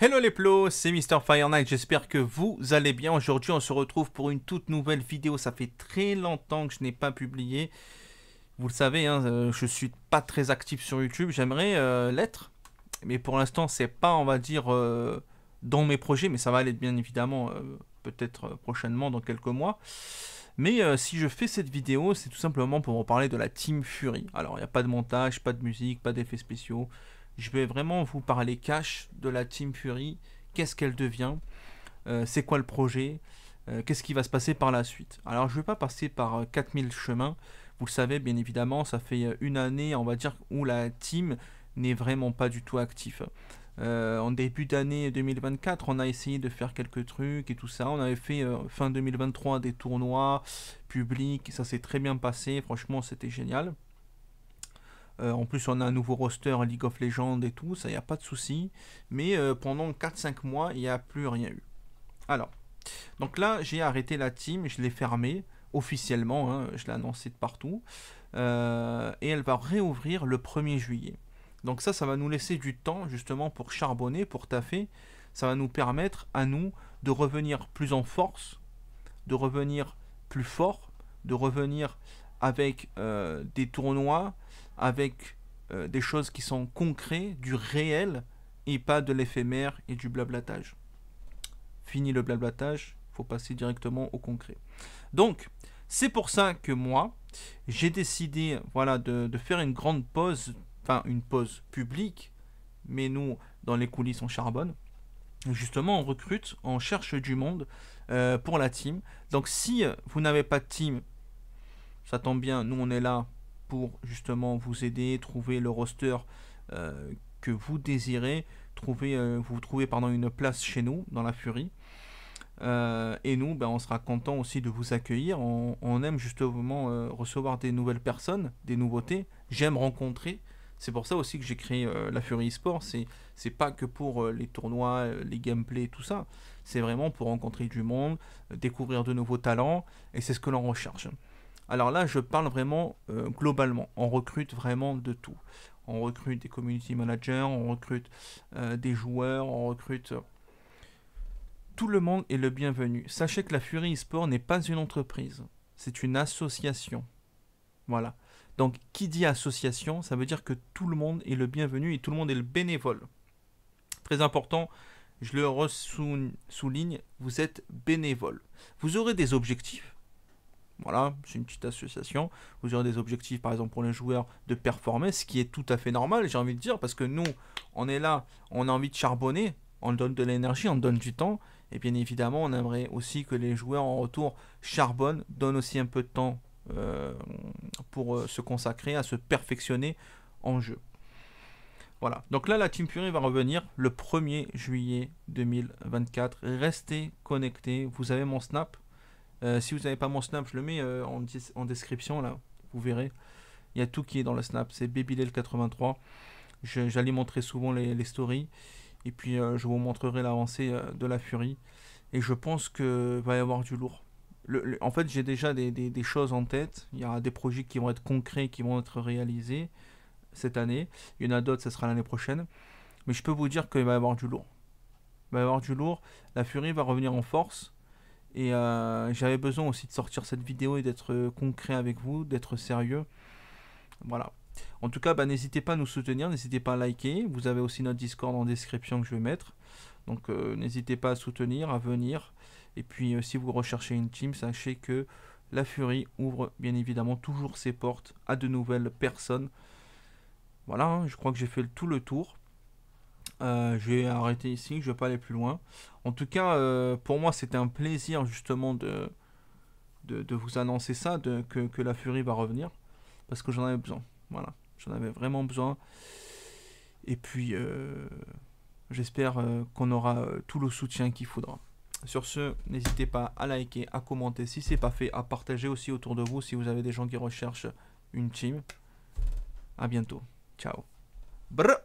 Hello les plos, c'est Mr. Fire Knight, j'espère que vous allez bien. Aujourd'hui on se retrouve pour une toute nouvelle vidéo, ça fait très longtemps que je n'ai pas publié. Vous le savez, hein, je suis pas très actif sur YouTube, j'aimerais l'être. Mais pour l'instant c'est pas, on va dire, dans mes projets, mais ça va l'être bien évidemment, peut-être prochainement, dans quelques mois. Mais si je fais cette vidéo, c'est tout simplement pour vous parler de la Team Fury. Alors il n'y a pas de montage, pas de musique, pas d'effets spéciaux. Je vais vraiment vous parler cash de la Team Fury, qu'est-ce qu'elle devient, c'est quoi le projet, qu'est-ce qui va se passer par la suite. Alors je ne vais pas passer par 4000 chemins, vous le savez bien évidemment, ça fait une année on va dire où la team n'est vraiment pas du tout active. En début d'année 2024, on a essayé de faire quelques trucs et tout ça, on avait fait fin 2023 des tournois publics, ça s'est très bien passé, franchement c'était génial. En plus, on a un nouveau roster League of Legends et tout, ça y a pas de souci. Mais pendant 4-5 mois, il n'y a plus rien eu. Alors, donc là, j'ai arrêté la team, je l'ai fermée officiellement, hein, je l'ai annoncé de partout. Et elle va réouvrir le 1er juillet. Donc ça va nous laisser du temps justement pour charbonner, pour taffer. Ça va nous permettre à nous de revenir plus en force, de revenir plus fort, de revenir avec des tournois, avec des choses qui sont concrètes, du réel, et pas de l'éphémère et du blablatage. Fini le blablatage, il faut passer directement au concret. Donc, c'est pour ça que moi, j'ai décidé voilà, de faire une grande pause, enfin une pause publique, mais nous, dans les coulisses, on charbonne. Justement, on recrute, on cherche du monde pour la team. Donc, si vous n'avez pas de team, ça tombe bien, nous on est là pour justement vous aider, trouver le roster que vous désirez, vous trouvez une place chez nous dans la Fury. Et nous, on sera content aussi de vous accueillir. On aime justement recevoir des nouvelles personnes, des nouveautés. J'aime rencontrer. C'est pour ça aussi que j'ai créé la Fury eSport. C'est pas que pour les tournois, les gameplays, tout ça. C'est vraiment pour rencontrer du monde, découvrir de nouveaux talents. Et c'est ce que l'on recherche. Alors là, je parle vraiment globalement. On recrute vraiment de tout. On recrute des community managers, on recrute des joueurs, on recrute... Tout le monde est le bienvenu. Sachez que la Fury eSport n'est pas une entreprise. C'est une association. Voilà. Donc, qui dit association, ça veut dire que tout le monde est le bienvenu et tout le monde est le bénévole. Très important, je le souligne, vous êtes bénévole. Vous aurez des objectifs. Voilà, c'est une petite association. Vous aurez des objectifs, par exemple, pour les joueurs de performer, ce qui est tout à fait normal, j'ai envie de dire, parce que nous, on est là, on a envie de charbonner, on donne de l'énergie, on donne du temps, et bien évidemment, on aimerait aussi que les joueurs en retour charbonnent, donnent aussi un peu de temps pour se consacrer, à se perfectionner en jeu. Voilà, donc là, la Team Fury va revenir le 1er juillet 2024. Restez connectés, vous avez mon Snap. Si vous n'avez pas mon Snap, je le mets en description, là, vous verrez. Il y a tout qui est dans le Snap, c'est Babylel83. J'alimenterai souvent les stories. Et puis, je vous montrerai l'avancée de la Fury. Et je pense qu'il va y avoir du lourd. En fait, j'ai déjà des choses en tête. Il y aura des projets qui vont être concrets, qui vont être réalisés cette année. Il y en a d'autres, ce sera l'année prochaine. Mais je peux vous dire qu'il va y avoir du lourd. Il va y avoir du lourd. La Fury va revenir en force. Et j'avais besoin aussi de sortir cette vidéo et d'être concret avec vous, d'être sérieux. Voilà. En tout cas, n'hésitez pas à nous soutenir, n'hésitez pas à liker. Vous avez aussi notre Discord en description que je vais mettre. Donc n'hésitez pas à soutenir, à venir. Et puis si vous recherchez une team, sachez que la Fury ouvre bien évidemment toujours ses portes à de nouvelles personnes. Voilà, hein, je crois que j'ai fait tout le tour. Je vais arrêter ici, je ne vais pas aller plus loin. En tout cas, pour moi, c'était un plaisir justement de vous annoncer ça, que la Fury va revenir. Parce que j'en avais besoin. Voilà, j'en avais vraiment besoin. Et puis, j'espère qu'on aura tout le soutien qu'il faudra. Sur ce, n'hésitez pas à liker, à commenter si ce n'est pas fait, à partager aussi autour de vous si vous avez des gens qui recherchent une team. A bientôt. Ciao. Brr.